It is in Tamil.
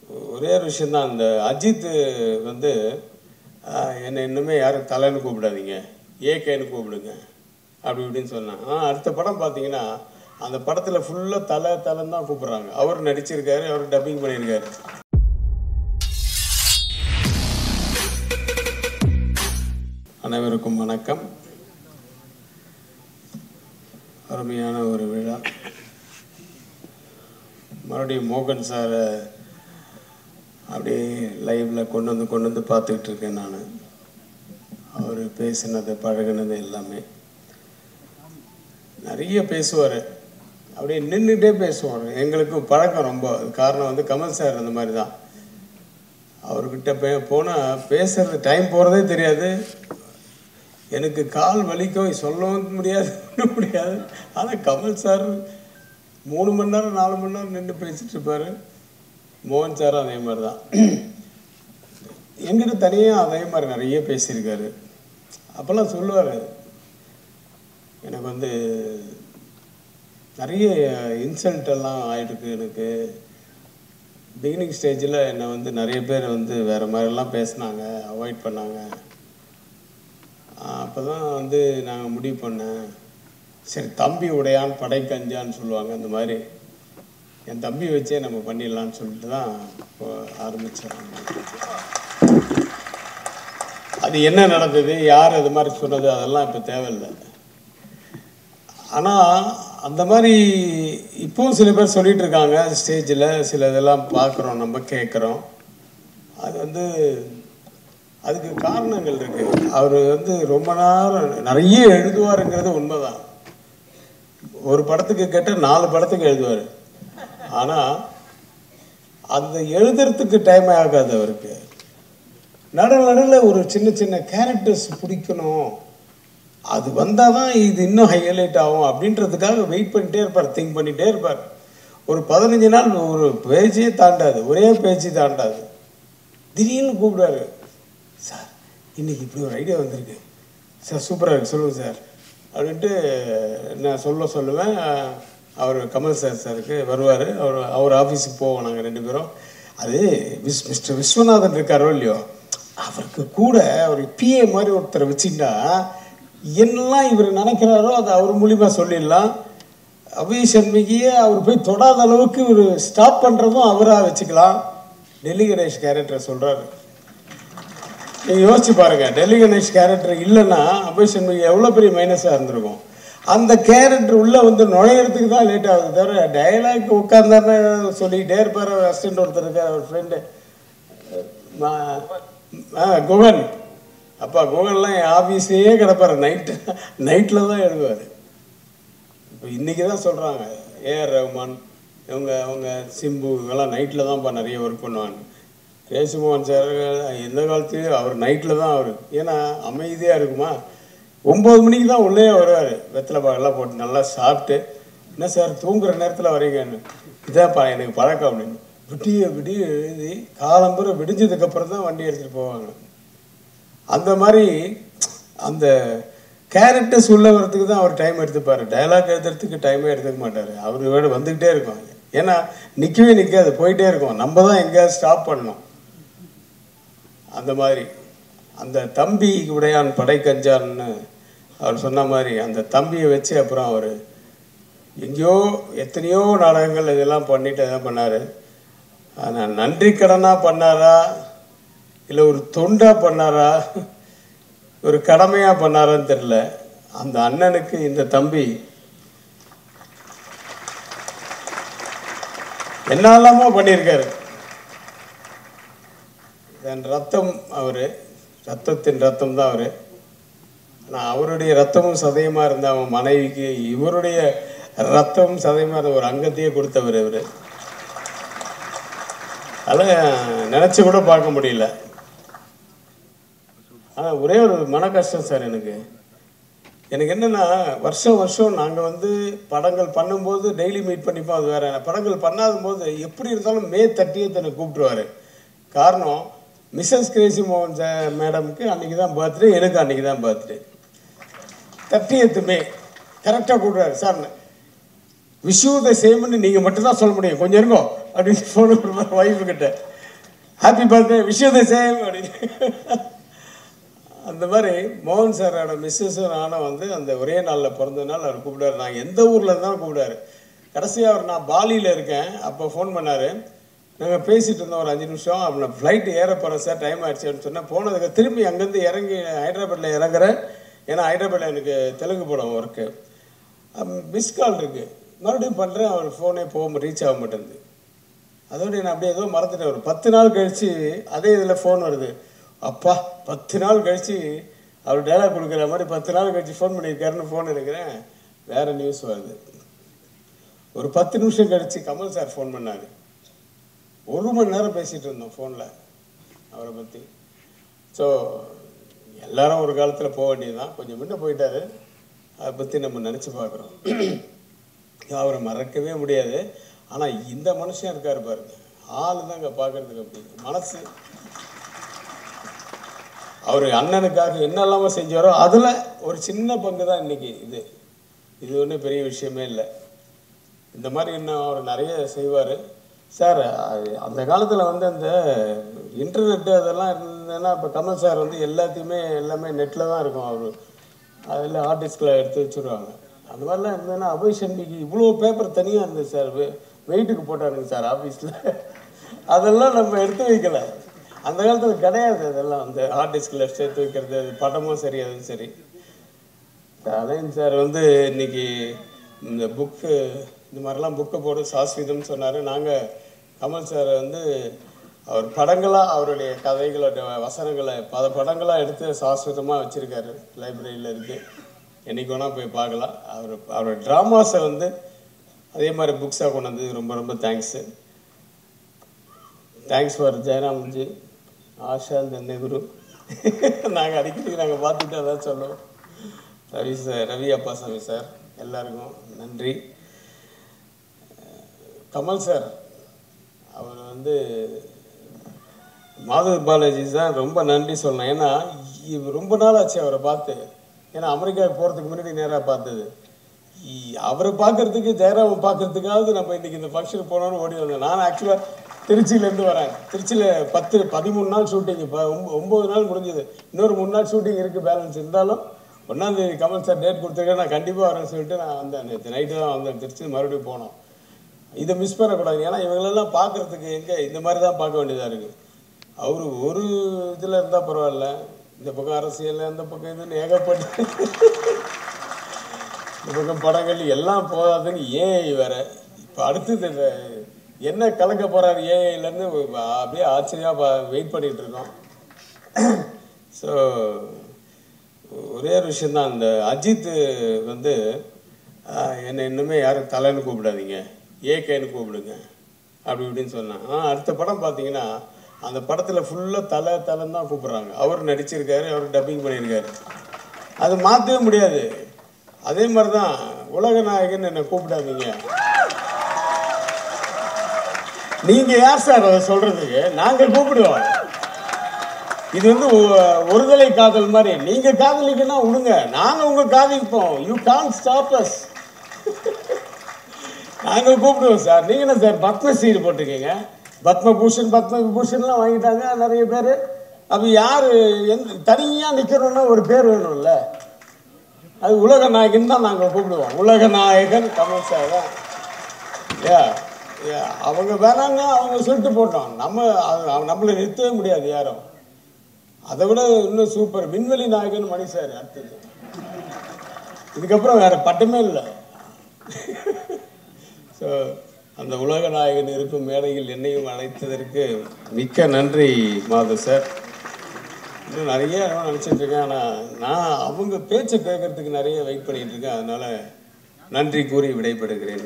ஒரே ஒரு விஷயம் தான். அந்த அஜித் வந்து என்னை இன்னுமே யாரும் தலைன்னு கூப்பிடாதீங்க, ஏகேன்னு கூப்பிடுங்க அப்படி இப்படின்னு சொன்னான். அடுத்த படம் பார்த்தீங்கன்னா அந்த படத்தில் ஃபுல்லாக தலைன்னு தான் கூப்பிட்றாங்க. அவர் நடிச்சிருக்காரு, அவர் டப்பிங் பண்ணியிருக்காரு. அனைவருக்கும் வணக்கம். அருமையான ஒரு விழா. மறுபடியும் மோகன் சாரை அப்படியே லைவில் கொண்டு வந்து பார்த்துக்கிட்டு இருக்கேன் நான். அவர் பேசினது பழகினது எல்லாமே நிறைய பேசுவார். அப்படியே நின்றுட்டே பேசுவார். எங்களுக்கு பழக்கம் ரொம்ப. காரணம் வந்து கமல் சார் அந்த மாதிரி தான். அவர்கிட்ட போனால் பேசுறது டைம் போகிறதே தெரியாது. எனக்கு கால் வலிக்கும், சொல்லவும் முடியாது, ஒன்றும் முடியாது. ஆனால் கமல் சார் 3 மணி நேரம் 4 மணி நேரம் நின்று பேசிகிட்டு இருப்பார். மோகன் சாரும் அதே மாதிரி தான். என்கிட்ட தனியாக அதே மாதிரி நிறைய பேசியிருக்காரு. அப்போல்லாம் சொல்லுவார், எனக்கு வந்து நிறைய இன்சல்ட்டெல்லாம் ஆகிட்டுருக்கு. எனக்கு பிகினிங் ஸ்டேஜில் என்னை வந்து நிறைய பேர் வந்து வேறு மாதிரிலாம் பேசினாங்க, அவாய்ட் பண்ணாங்க. அப்போ தான் வந்து நாங்கள் முடிவு பண்ணேன், சரி தம்பி உடையான் படை கஞ்சான்னு சொல்லுவாங்க, அந்த மாதிரி என் தம்பி வச்சே நம்ம பண்ணிடலான்னு சொல்லிட்டு தான் இப்போ ஆரம்பித்தோம். அது என்ன நடந்தது, யார் அது மாதிரி சொன்னது, அதெல்லாம் இப்போ தேவையில்லை. ஆனால் அந்த மாதிரி இப்போவும் சில பேர் சொல்லிகிட்டு இருக்காங்க ஸ்டேஜில். சில இதெல்லாம் பார்க்குறோம், நம்ம கேட்குறோம். அது வந்து அதுக்கு காரணங்கள் இருக்குது. அவர் வந்து ரொம்ப நேரம் நிறைய எழுதுவாருங்கிறது உண்மைதான். ஒரு படத்துக்கு கேட்ட 4 படத்துக்கு எழுதுவார். ஆனால் அந்த எழுதுறதுக்கு டைம் ஆகாது அவருக்கு. நடுவில் ஒரு சின்ன சின்ன கேரக்டர்ஸ் பிடிக்கணும், அது வந்தால் தான் இது இன்னும் ஹைலைட் ஆகும் அப்படின்றதுக்காக வெயிட் பண்ணிகிட்டே இருப்பார், திங்க் பண்ணிகிட்டே இருப்பார். ஒரு 15 நாள் ஒரு பேஜே தாண்டாது, ஒரே பேஜ் தாண்டாது. திடீர்னு கூப்பிடுவாரு, சார் இன்றைக்கி இப்படி ஒரு ஐடியா வந்திருக்கு சார், சூப்பராக இருக்குது, சொல்லுங்கள் சார் அப்படின்ட்டு நான் சொல்லுவேன். அவர் கமல் சாருக்கு வருவார். அவர் ஆஃபீஸுக்கு போவோம் நாங்கள் 2 பேரும். அது மிஸ்டர் விஸ்வநாதன் இருக்காரோ இல்லையோ, அவருக்கு கூட அவர் பிஏ மாதிரி ஒருத்தரை வச்சுக்கிட்டா என்னெல்லாம் இவர் நினைக்கிறாரோ அதை அவர் மூலிமா சொல்லிடலாம். அபி சண்முகியை அவர் போய் தொடாத அளவுக்கு ஒரு ஸ்டாப் பண்ணுறதும் அவராக வச்சுக்கலாம். டெல்லி கணேஷ் கேரக்டரை சொல்கிறாரு. நீங்கள் யோசிச்சு பாருங்கள், டெல்லி கணேஷ் கேரக்டர் இல்லைன்னா அபி சண்முகி எவ்வளோ பெரிய மைனஸாக இருந்திருக்கும். அந்த கேரக்டர் உள்ளே வந்து நுழையிறதுக்கு தான் லேட் ஆகுது தவிர டைலாக் உட்கார்ந்தாருன்னா சொல்லிக்கிட்டே இருப்பார். அவர் அசிஸ்டன்ட் ஒருத்தர் இருக்கார், அவர் ஃப்ரெண்டு குகன். அப்பா குகன்லாம் என் ஆஃபீஸ்லேயே கிடப்பார், நைட்டில் தான் எழுதுவார். இப்போ இன்றைக்கி தான் சொல்கிறாங்க ஏஆர் ரஹ்மான் அவங்க சிம்பு இவங்கெல்லாம் நைட்டில் தான்ப்பா நிறைய ஒர்க் பண்ணுவாங்க. கேசுமோகன் சார் எந்த காலத்துலேயும் அவர் நைட்டில் தான். அவர் ஏன்னா அமைதியாக இருக்குமா, 9 மணிக்கு தான் உள்ளே வருவார். வெத்தலை பாகெல்லாம் போட்டு நல்லா சாப்பிட்டு, என்ன சார் தூங்குற நேரத்தில் வரீங்கன்னு, இதான்ப்பா எனக்கு பழக்கம் அப்படின்னு. விடிய எழுதி காலம்புற விடிஞ்சதுக்கப்புறம் தான் வண்டி எடுத்துகிட்டு போவாங்க. அந்த மாதிரி அந்த கேரக்டர்ஸ் உள்ள வரத்துக்கு தான் அவர் டைம் எடுத்துப்பார். டைலாக் எழுதுறதுக்கு டைமே எடுத்துக்க மாட்டார். அவர் வேறு வந்துக்கிட்டே இருக்கும். ஏன்னா நிற்கவே நிற்காது, போயிட்டே இருக்கும். நம்ம தான் எங்கேயாவது ஸ்டாப் பண்ணணும். அந்த மாதிரி அந்த தம்பி உடையான் படை கஞ்சான்னு அவர் சொன்ன மாதிரி அந்த தம்பியை வச்சு அப்புறம் அவர் எங்கேயோ எத்தனையோ நாடகங்கள் இதெல்லாம் பண்ணிட்டு எதாவது பண்ணார். ஆனால் நன்றி கடனாக பண்ணாரா இல்லை ஒரு தொண்டாக பண்ணாரா ஒரு கடமையாக பண்ணாரான்னு தெரில. அந்த அண்ணனுக்கு இந்த தம்பி என்னெல்லாமோ பண்ணியிருக்காரு. என் ரத்தம் அவர், ரத்தத்தின் ரத்தம் தான் அவர். ஆனால் அவருடைய ரத்தமும் சதயமாக இருந்த அவன் மனைவிக்கு இவருடைய ரத்தமும் சதயமாக இருந்த ஒரு அங்கத்தையே கொடுத்தவர் இவர். அதெல்லாம் நினச்சி கூட பார்க்க முடியல. ஆனால் ஒரே ஒரு மன கஷ்டம் சார் எனக்கு என்னென்னா, வருஷம் நாங்கள் வந்து படங்கள் பண்ணும்போது டெய்லி மீட் பண்ணிப்போம், அது வேறு. படங்கள் பண்ணாத போது எப்படி இருந்தாலும் மே 30th என்னை கூப்பிட்டுருவார். காரணம் மிஸ்ஸஸ் கிரேசி மோகன் மேடமுக்கு அன்றைக்கி தான் பர்த்டே, எனக்கு அன்றைக்கி தான் பர்த்டே. 30th மே கரெக்டாக கூப்பிடுறாரு. சார் விஷ் யூ த சேம்னு நீங்கள் மட்டும்தான் சொல்ல முடியும், கொஞ்சம் இருக்கோ அப்படின்னு ஃபோன் கொடுப்பார் ஒய்ஃபுக்கிட்ட. ஹாப்பி பர்த்டே விஷயத்தை சேம் அப்படின்னு. அந்த மாதிரி மோகன் சாரோட மிஸ்ஸஸும் நானும் வந்து அந்த ஒரே நாளில் பிறந்ததுனால அவர் கூப்பிடாரு. நான் எந்த ஊரில் இருந்தாலும் கூப்பிடாரு. கடைசியாக அவர் நான் பாலியில் இருக்கேன், அப்போ ஃபோன் பண்ணார். நாங்கள் பேசிகிட்டு இருந்தோம் ஒரு 5 நிமிஷம். அப்போ ஃப்ளைட்டு ஏற போகிறேன் சார், டைம் ஆகிடுச்சு அப்படின்னு சொன்னேன். போனதுக்கு திரும்பி அங்கேருந்து இறங்கி ஹைதராபாத்தில் இறங்குறேன். ஏன்னா ஹைதராபாத்தில் எனக்கு தெலுங்கு படம் ஒர்க்கு. மிஸ் கால் இருக்குது, மறுபடியும் பண்ணுறேன். அவர் ஃபோனே ரீச் ஆக மாட்டேங்குது. அதோடு நான் அப்படியே ஏதோ மறந்துட்டேன். ஒரு 10 நாள் கழித்து அதே இதில் ஃபோன் வருது. அப்பா 10 நாள் கழித்து அவர் டைலாக் கொடுக்குற மாதிரி 10 நாள் கழித்து ஃபோன் பண்ணியிருக்காருன்னு ஃபோன் எடுக்கிறேன். வேறு நியூஸ் வருது. ஒரு 10 நிமிஷம் கழித்து கமல் சார் ஃபோன் பண்ணார். 1 மணி நேரம் பேசிகிட்டு இருந்தோம் ஃபோனில் அவரை பற்றி. ஸோ எல்லாரும் ஒரு காலத்தில் போக வேண்டியதுதான். கொஞ்சம் முன்ன போயிட்டார். அதை பற்றி நம்ம நினச்சி பார்க்குறோம். அவரை மறக்கவே முடியாது. ஆனால் இந்த மனுஷன் இருக்கார் பாருங்க, ஆள் தான் இங்கே பார்க்குறதுக்கு அப்படி மனசு. அவர் அண்ணனுக்காக என்னெல்லாமோ செஞ்சாரோ அதில் ஒரு சின்ன பங்கு தான் இன்றைக்கி இது ஒன்றும் பெரிய விஷயமே இல்லை. இந்த மாதிரி இன்னும் அவர் நிறைய செய்வார் சார். அந்த காலத்தில் வந்து அந்த இன்டர்நெட்டு அதெல்லாம் இருந்ததுன்னா இப்போ கமல் சார் வந்து எல்லாமே நெட்டில் தான் இருக்கும். அவர் அதில் ஆர்டிஸ்டில் எடுத்து வச்சுருவாங்க. அந்த மாதிரிலாம் இருந்ததுன்னா அபய் சண்முகி இவ்வளோ பேப்பர் தனியாக இருந்தது சார், வெயிட்டுக்கு போட்டானுங்க சார் ஆஃபீஸில். அதெல்லாம் நம்ம எடுத்து வைக்கலை. அந்த காலத்தில் கிடையாது. அதெல்லாம் அந்த ஆர்டிஸ்டில் சேர்த்து வைக்கிறது, அது படமும் சரி அதுவும் சரி. அலைன் சார் வந்து இன்றைக்கி இந்த புக்கு இந்த மாதிரிலாம் புக்கை போட்டு சாஸ்வீதம்னு சொன்னார். நாங்கள் கமல் சார் வந்து அவர் படங்களாக அவருடைய கதைகளோட வசனங்களை படங்களாக எடுத்து சாஸ்வதமாக வச்சுருக்காரு. லைப்ரரியில் இருக்குது, என்றைக்கு வேணால் போய் பார்க்கலாம். அவரோட ட்ராமாஸை வந்து அதே மாதிரி புக்ஸாக கொண்டு வந்து ரொம்ப ரொம்ப thanks. Thanks for Jayaramji, Asha, இந்த நெஹ்ரு. நாங்கள் அடிக்கடி பார்த்துட்டு அதான் சொல்லுவோம். ரவி சார், ரவி அப்பாசாமி சார், எல்லாருக்கும் நன்றி. கமல் சார் அவர் வந்து மாதவ் பாலாஜி சார் ரொம்ப நன்றி சொல்லணும். ஏன்னா ரொம்ப நாள் ஆச்சு அவரை பார்த்து. ஏன்னா அமெரிக்காவுக்கு போகிறதுக்கு முன்னாடி நேராக பார்த்தது. அவரை பார்க்கறதுக்கு ஜெயராமன் பார்க்கறதுக்காவது நம்ம இன்றைக்கி இந்த ஃபங்க்ஷனுக்கு போனோன்னு ஓடி வந்தேன். நான் ஆக்சுவலாக திருச்சியிலேருந்து வரேன். திருச்சியில் 13 நாள் ஷூட்டிங். இப்போ 9 நாள் முடிஞ்சது. இன்னொரு 3 நாள் ஷூட்டிங் இருக்குது பேலன்ஸ். இருந்தாலும் 1ஆம் தேதி கமல் சார் டேட் கொடுத்துருக்கேன். நான் கண்டிப்பாக வரேன்னு சொல்லிட்டு நான் வந்தேன். நேற்று நைட்டு தான் வந்தேன். திருச்சி மறுபடியும் போனோம். இதை மிஸ் பண்ணக்கூடாது. ஏன்னா இவங்களெல்லாம் பார்க்குறதுக்கு எங்கே இந்த மாதிரி தான் பார்க்க வேண்டியதாக இருக்குது. அவர் ஒரு இதில் இருந்தால் பரவாயில்ல, இந்த பக்கம் அரசியல், அந்த பக்கம் இதுன்னு ஏகப்பட்டு இந்த பக்கம் படங்கள் எல்லாம் போகாதுன்னு ஏஐ வேறு. இப்போ அடுத்தது என்ன கலக்க போகிறார் ஏஐலேருந்து அப்படியே ஆச்சரியமாக வெயிட் பண்ணிகிட்டு இருக்கோம். ஸோ ஒரே ஒரு விஷயந்தான், அந்த அஜித் வந்து என்னை இன்னுமே யாரும் தலைன்னு கூப்பிடாதீங்க, ஏகேன்னு கூப்பிடுங்க அப்படி இப்படின்னு சொன்னான். ஆனால் அடுத்த படம் பார்த்தீங்கன்னா அந்த படத்தில் ஃபுல்லாக தலைன்னு தான் கூப்பிட்றாங்க. அவர் நடிச்சிருக்காரு, அவர் டப்பிங் பண்ணியிருக்காரு. அது மாற்றவே முடியாது. அதே மாதிரி தான் உலக நாயகன் என்னை கூப்பிடாதீங்க. நீங்கள் யார் சார் அதை சொல்கிறதுக்கு? நாங்கள் கூப்பிடுவோம். இது வந்து ஒருதலை காதல் மாதிரி. நீங்கள் காதலிக்கன்னா விடுங்க, நாங்கள் உங்கள் காதலிப்போம். You can't stop us. நாங்கள் கூப்பிடுவோம் சார். நீங்கள் என்ன சார் பத்மஸ்ரீ போட்டிருக்கீங்க? பத்மபூஷன்லாம் வாங்கிட்டாங்க நிறைய பேர். அப்போ யார் தனியாக நிற்கிறோன்னா ஒரு பேர் வேணும்ல. அது உலக நாயகன் தான் நாங்கள் கூப்பிடுவோம். உலக நாயகன் கமல் சார் தான். அவங்க வேணாங்க, அவங்க சொல்லிட்டு போட்டோம். நம்மளை நிறுத்தவே முடியாது யாரும். அதை விட இன்னும் சூப்பர் விண்வெளி நாயகன் மணி சார். அடுத்தது இதுக்கப்புறம் வேற பட்டமே இல்லை. ஸோ அந்த உலக நாயகன் இருக்கும் மேடையில் என்னையும் அழைத்ததற்கு மிக்க நன்றி மாதவ் சார். இன்னும் நிறைய நினச்சிட்டு இருக்கேன். ஆனால் நான் அவங்க பேச்சை கேட்கறதுக்கு நிறைய வெயிட் பண்ணிட்டு இருக்கேன். அதனால நன்றி கூறி விடைபெறுகிறேன்.